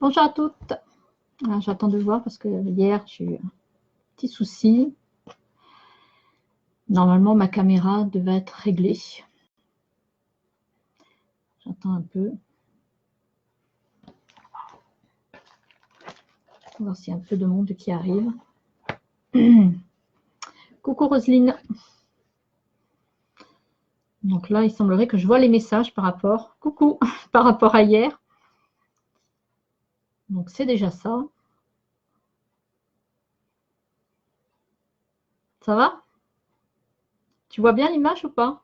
Bonjour à toutes. J'attends de voir parce que hier j'ai eu un petit souci. Normalement ma caméra devait être réglée. J'attends un peu. On va voir s'il y a un peu de monde qui arrive. Coucou Roselyne. Donc là, il semblerait que je vois les messages par rapport. Coucou, par rapport à hier. Donc c'est déjà ça. Ça va? Tu vois bien l'image ou pas?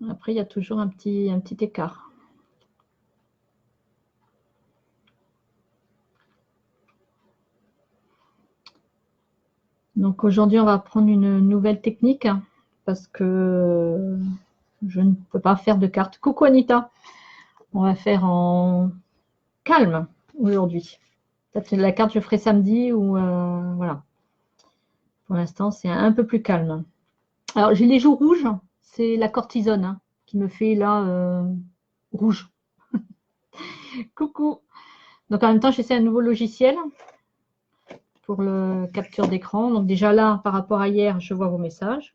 Après, il y a toujours un petit écart. Donc aujourd'hui, on va prendre une nouvelle technique parce que je ne peux pas faire de carte. Coucou Anita. On va faire en calme aujourd'hui. Peut-être la carte je ferai samedi ou voilà. Pour l'instant, c'est un peu plus calme. Alors, j'ai les joues rouges. C'est la cortisone hein, qui me fait là rouge. Coucou. Donc en même temps, j'essaie un nouveau logiciel pour le capture d'écran. Donc déjà là, par rapport à hier, je vois vos messages.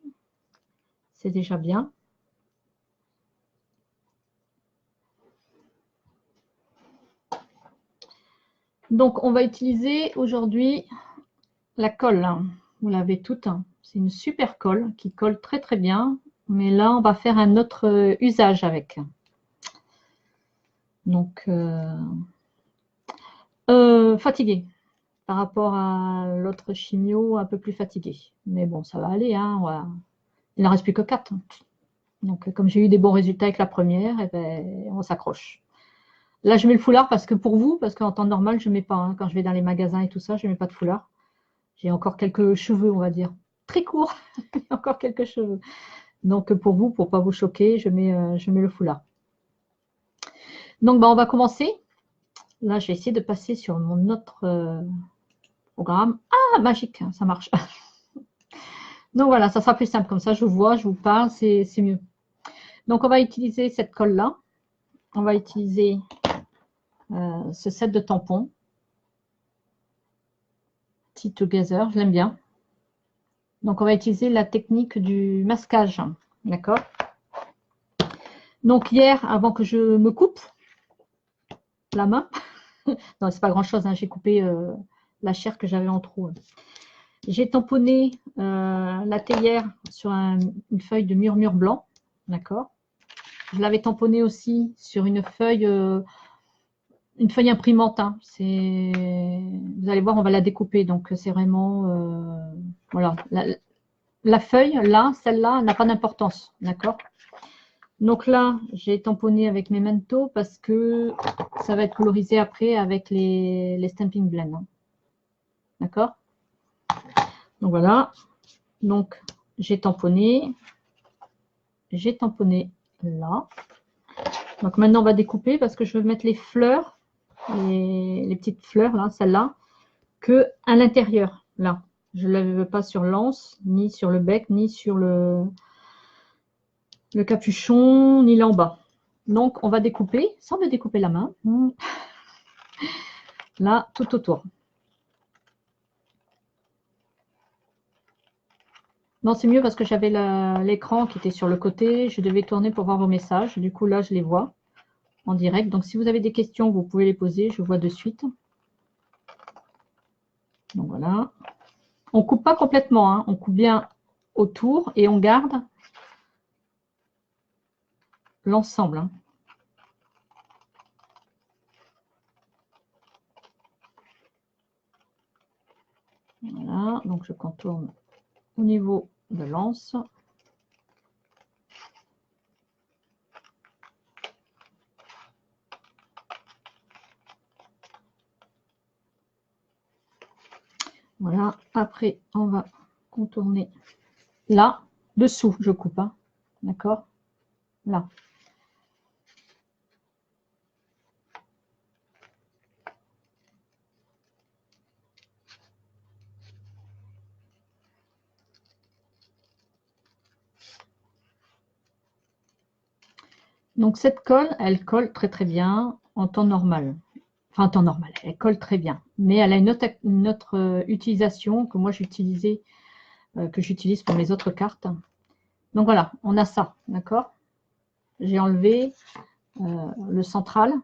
C'est déjà bien. Donc on va utiliser aujourd'hui la colle. Vous l'avez toute. C'est une super colle qui colle très très bien. Mais là, on va faire un autre usage avec. Donc, fatigué. Par rapport à l'autre chimio, un peu plus fatigué. Mais bon, ça va aller. Hein, voilà. Il n'en reste plus que 4. Donc, comme j'ai eu des bons résultats avec la première, eh ben, on s'accroche. Là, je mets le foulard parce que pour vous, parce qu'en temps normal, je ne mets pas. Hein, quand je vais dans les magasins et tout ça, je ne mets pas de foulard. J'ai encore quelques cheveux, on va dire. Très courts. Encore quelques cheveux. Donc, pour vous, pour ne pas vous choquer, je mets le foulard. Donc, on va commencer. Là, je vais essayer de passer sur mon autre programme. Ah, magique, ça marche. Donc voilà, ça sera plus simple comme ça. Je vous vois, je vous parle, c'est mieux. Donc on va utiliser cette colle-là. On va utiliser ce set de tampons. Tea Together, je l'aime bien. Donc on va utiliser la technique du masquage. D'accord? Donc hier, avant que je me coupe la main, non, c'est pas grand-chose, hein, j'ai coupé la chair que j'avais en trop. J'ai tamponné la théière sur une feuille de murmure blanc. D'accord? Je l'avais tamponné aussi sur une feuille imprimante. Hein. Vous allez voir, on va la découper. Donc, c'est vraiment... voilà. La feuille, là, celle-là, n'a pas d'importance. D'accord? Donc là, j'ai tamponné avec mes Memento parce que ça va être colorisé après avec les Stamping Blend. Hein. D'accord? Donc, voilà. Donc, j'ai tamponné. J'ai tamponné là. Donc, maintenant, on va découper parce que je veux mettre les fleurs, les petites fleurs, là, celles-là, que à l'intérieur, là. Je ne la veux pas sur l'anse, ni sur le bec, ni sur le capuchon, ni là en bas. Donc, on va découper, sans me découper la main, là, tout autour. Non, c'est mieux parce que j'avais l'écran qui était sur le côté. Je devais tourner pour voir vos messages. Du coup, là, je les vois en direct. Donc, si vous avez des questions, vous pouvez les poser. Je vois de suite. Donc, voilà. On ne coupe pas complètement. Hein. On coupe bien autour et on garde l'ensemble. Hein. Voilà. Donc, je contourne au niveau de l'anse. Voilà, après, on va contourner là, dessous, je coupe, hein. D'accord? Là. Donc cette colle, elle colle très très bien en temps normal. Enfin en temps normal, elle colle très bien. Mais elle a une autre utilisation que moi j'utilisais, que j'utilise pour mes autres cartes. Donc voilà, on a ça, d'accord? J'ai enlevé le central.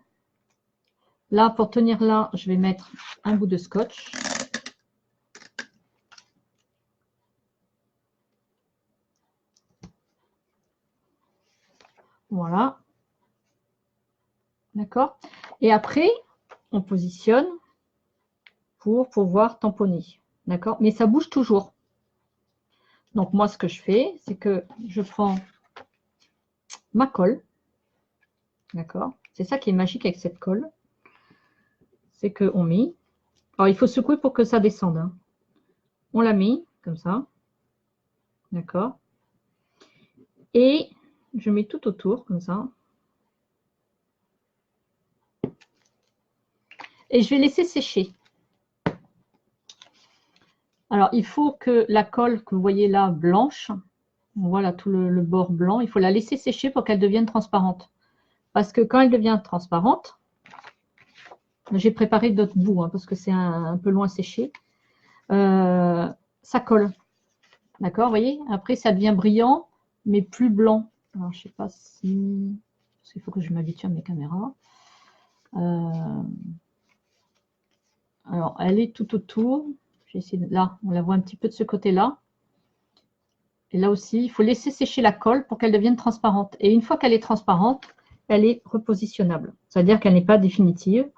Là, pour tenir là, je vais mettre un bout de scotch. Voilà. D'accord? Et après, on positionne pour pouvoir tamponner. D'accord? Mais ça bouge toujours. Donc moi, ce que je fais, c'est que je prends ma colle. D'accord? C'est ça qui est magique avec cette colle. C'est qu'on met... Alors, il faut secouer pour que ça descende. Hein. On la met comme ça. D'accord? Et je mets tout autour, comme ça. Et je vais laisser sécher. Alors, il faut que la colle que vous voyez là, blanche, voilà tout le bord blanc, il faut la laisser sécher pour qu'elle devienne transparente. Parce que quand elle devient transparente, j'ai préparé d'autres bouts, hein, parce que c'est un peu loin à sécher, ça colle. D'accord, vous voyez? Après, ça devient brillant, mais plus blanc. Alors, je ne sais pas si... Parce qu'il faut que je m'habitue à mes caméras. Alors, elle est tout autour. J'ai essayé de... Là, on la voit un petit peu de ce côté-là. Et là aussi, il faut laisser sécher la colle pour qu'elle devienne transparente. Et une fois qu'elle est transparente, elle est repositionnable. C'est-à-dire qu'elle n'est pas définitive.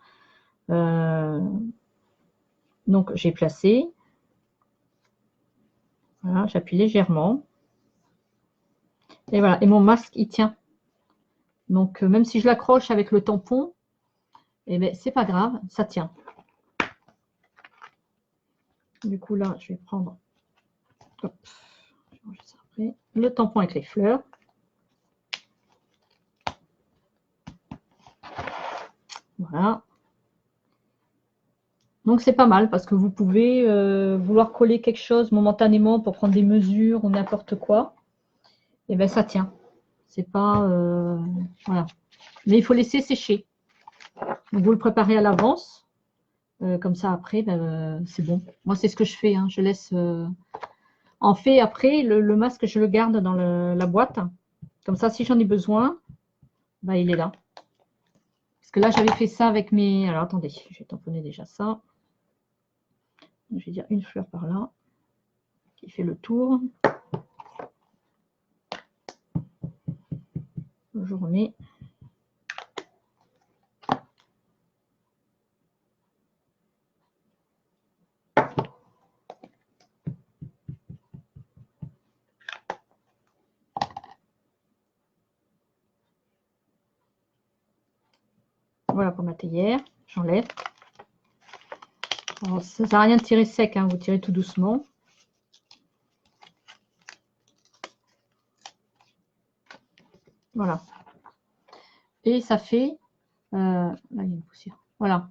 Donc, j'ai placé. Voilà, j'appuie légèrement. Et voilà, et mon masque, il tient. Donc, même si je l'accroche avec le tampon, eh bien, c'est pas grave, ça tient. Du coup, là, je vais prendre hop, le tampon avec les fleurs. Voilà. Donc, c'est pas mal parce que vous pouvez vouloir coller quelque chose momentanément pour prendre des mesures ou n'importe quoi. Et bien, ça tient. C'est pas... voilà. Mais il faut laisser sécher. Donc, vous le préparez à l'avance. Comme ça, après, ben, c'est bon. Moi, c'est ce que je fais. Hein. Je laisse... En fait, après, le masque, je le garde dans la boîte. Comme ça, si j'en ai besoin, ben, il est là. Parce que là, j'avais fait ça avec mes... Alors, attendez, je vais tamponner déjà ça. Je vais dire une fleur par là, qui fait le tour. Je remets. Voilà pour ma théière. J'enlève. Ça ne sert à rien de tirer sec, hein, vous tirez tout doucement. Voilà. Et ça fait... là, il y a une poussière. Voilà.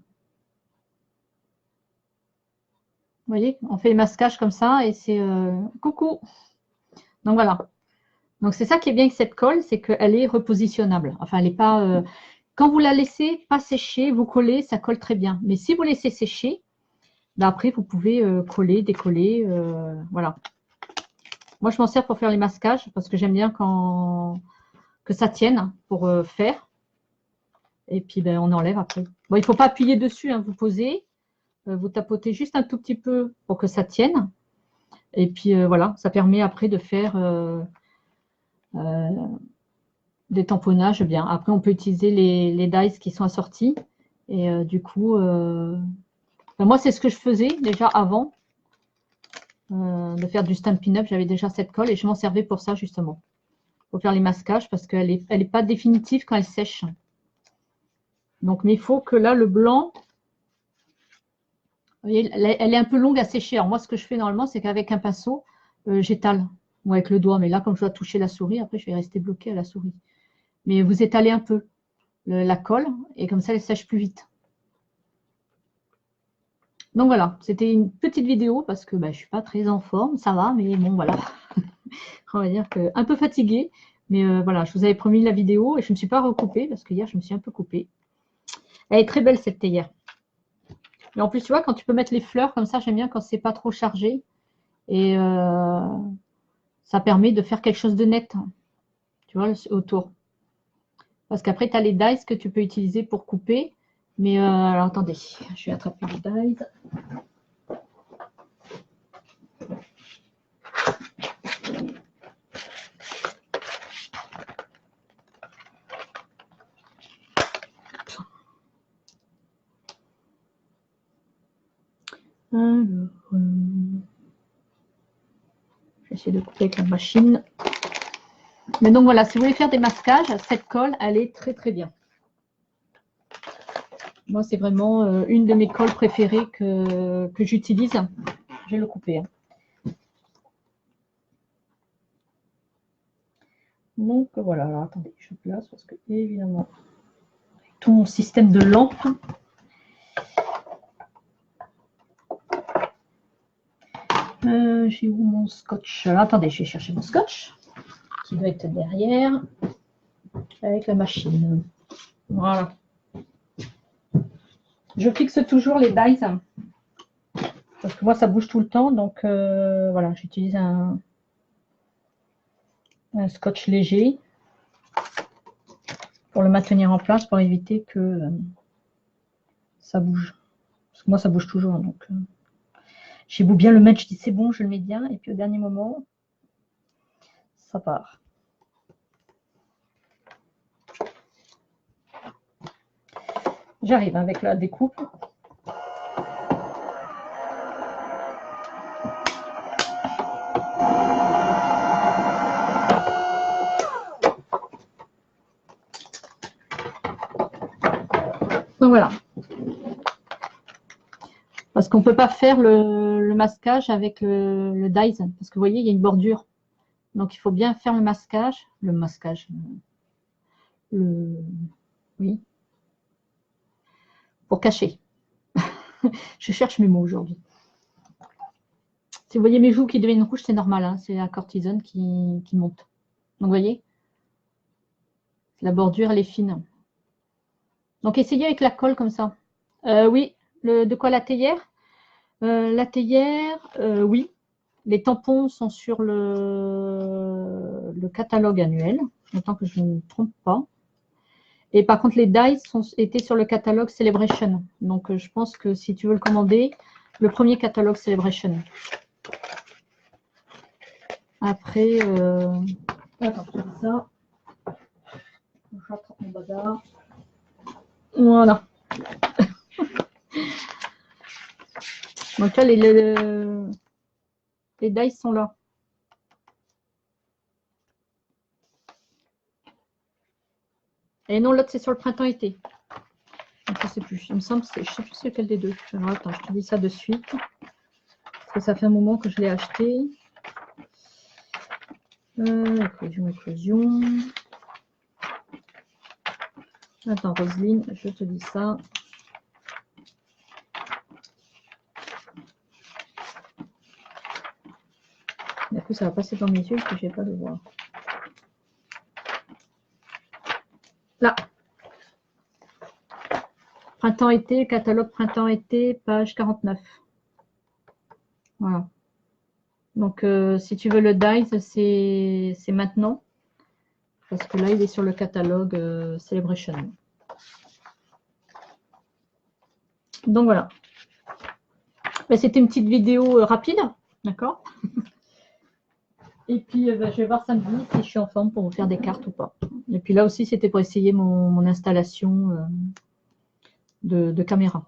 Vous voyez, on fait les masquages comme ça et c'est... coucou. Donc voilà. Donc c'est ça qui est bien avec cette colle, c'est qu'elle est repositionnable. Enfin, elle n'est pas... quand vous la laissez pas sécher, vous collez, ça colle très bien. Mais si vous laissez sécher, ben après, vous pouvez coller, décoller. Voilà. Moi, je m'en sers pour faire les masquages parce que j'aime bien que ça tienne pour faire. Et puis, ben, on enlève après. Bon, il ne faut pas appuyer dessus, hein, vous posez, vous tapotez juste un tout petit peu pour que ça tienne. Et puis, voilà, ça permet après de faire des tamponnages bien. Après, on peut utiliser les dies qui sont assortis. Et du coup, ben, moi, c'est ce que je faisais déjà avant de faire du Stampin' Up. J'avais déjà cette colle et je m'en servais pour ça, justement. Pour faire les masquages parce qu'elle n'est pas définitive quand elle sèche. Donc, mais il faut que là, le blanc, vous voyez, elle est un peu longue à sécher. Alors moi, ce que je fais normalement, c'est qu'avec un pinceau, j'étale, ou avec le doigt. Mais là, comme je dois toucher la souris, après, je vais rester bloquée à la souris. Mais vous étalez un peu la colle, et comme ça, elle sèche plus vite. Donc voilà, c'était une petite vidéo, parce que bah, je ne suis pas très en forme, ça va, mais bon, voilà. On va dire que un peu fatiguée. Mais voilà, je vous avais promis la vidéo et je ne me suis pas recoupée parce que hier, je me suis un peu coupée. Elle est très belle, cette théière. Et en plus, tu vois, quand tu peux mettre les fleurs comme ça, j'aime bien quand c'est pas trop chargé. Et ça permet de faire quelque chose de net, tu vois, autour. Parce qu'après, tu as les dies que tu peux utiliser pour couper. Mais alors, attendez, je vais attraper les dies. Alors, j'essaie de couper avec la machine. Mais donc voilà, si vous voulez faire des masquages, cette colle, elle est très très bien. Moi, c'est vraiment une de mes colles préférées que j'utilise. Je vais le couper. Donc voilà, alors attendez, je place parce que évidemment, tout mon système de lampe. J'ai où mon scotch? Alors, attendez, je vais chercher mon scotch qui doit être derrière avec la machine. Voilà. Je fixe toujours les dies parce que moi ça bouge tout le temps, donc voilà, j'utilise un scotch léger pour le maintenir en place pour éviter que ça bouge. Parce que moi ça bouge toujours, donc j'ai beau bien le mettre, je dis c'est bon, je le mets bien, et puis au dernier moment, ça part. J'arrive avec la découpe. Donc voilà. Parce qu'on ne peut pas faire le masquage avec le dies, parce que vous voyez, il y a une bordure. Donc il faut bien faire le masquage, oui, pour cacher. Je cherche mes mots aujourd'hui. Si vous voyez mes joues qui deviennent rouges, c'est normal, hein, c'est la cortisone qui monte. Donc vous voyez, la bordure, elle est fine. Donc essayez avec la colle comme ça. Oui, de quoi la théière? La théière, oui. Les tampons sont sur le catalogue annuel, autant que je ne me trompe pas. Et par contre, les dies étaient sur le catalogue Celebration. Donc je pense que si tu veux le commander, le premier catalogue Celebration. Après, attends, je fais ça. Je rattrape mon bazar. Voilà. Donc là, les dies sont là. Et non, l'autre, c'est sur le printemps-été. Donc, je ne sais plus. Il me semble, je ne sais plus c'est lequel des deux. Alors, attends, je te dis ça de suite. Parce que ça fait un moment que je l'ai acheté. Éclosion. Attends, Roselyne, je te dis ça. Du coup, ça va passer dans mes yeux parce que je n'ai pas de voir. Là. Printemps-été, catalogue printemps-été, page 49. Voilà. Donc, si tu veux le dies, c'est maintenant. Parce que là, il est sur le catalogue Celebration. Donc, voilà. C'était une petite vidéo rapide. D'accord. Et puis, je vais voir samedi si je suis en forme pour vous faire des cartes ou pas. Et puis là aussi, c'était pour essayer mon installation de caméra.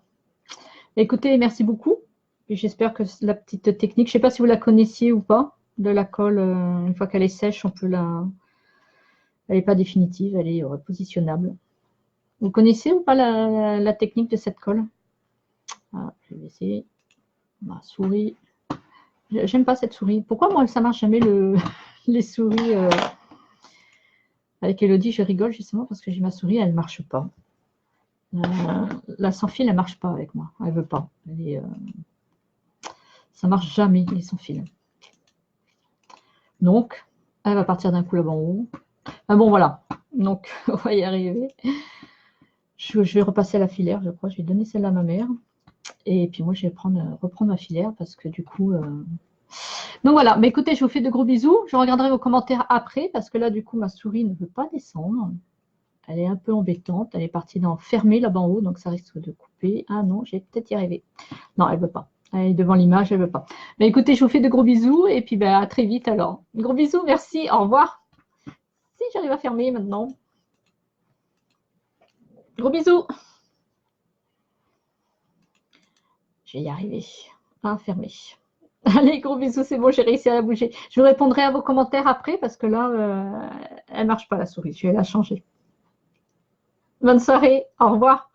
Écoutez, merci beaucoup. J'espère que la petite technique, je ne sais pas si vous la connaissiez ou pas, de la colle, une fois qu'elle est sèche, on peut la... Elle n'est pas définitive, elle est repositionnable. Vous connaissez ou pas la technique de cette colle? Ah, je vais essayer. Ma souris. J'aime pas cette souris. Pourquoi moi ça marche jamais les souris avec Elodie? Je rigole justement parce que j'ai ma souris, elle ne marche pas. La sans fil, elle ne marche pas avec moi. Elle ne veut pas. Ça ne marche jamais, les sans fil. Donc, elle va partir d'un coup là-bas en haut. Ah bon, voilà. Donc, on va y arriver. Je vais repasser à la filaire, je crois. Je vais donner celle-là à ma mère. Et puis moi, je vais reprendre ma filaire parce que du coup... Donc voilà. Mais écoutez, je vous fais de gros bisous. Je regarderai vos commentaires après parce que là, du coup, ma souris ne veut pas descendre. Elle est un peu embêtante. Elle est partie dans fermer là-bas en haut, donc ça risque de couper. Ah non, j'ai peut-être y arriver. Non, elle ne veut pas. Elle est devant l'image, elle ne veut pas. Mais écoutez, je vous fais de gros bisous et puis à très vite alors. Gros bisous, merci, au revoir. Si j'arrive à fermer maintenant. Gros bisous. Je vais y arriver à fermer. Allez, gros bisous, c'est bon, j'ai réussi à la bouger. Je vous répondrai à vos commentaires après parce que là, elle ne marche pas la souris. Je vais la changer. Bonne soirée, au revoir.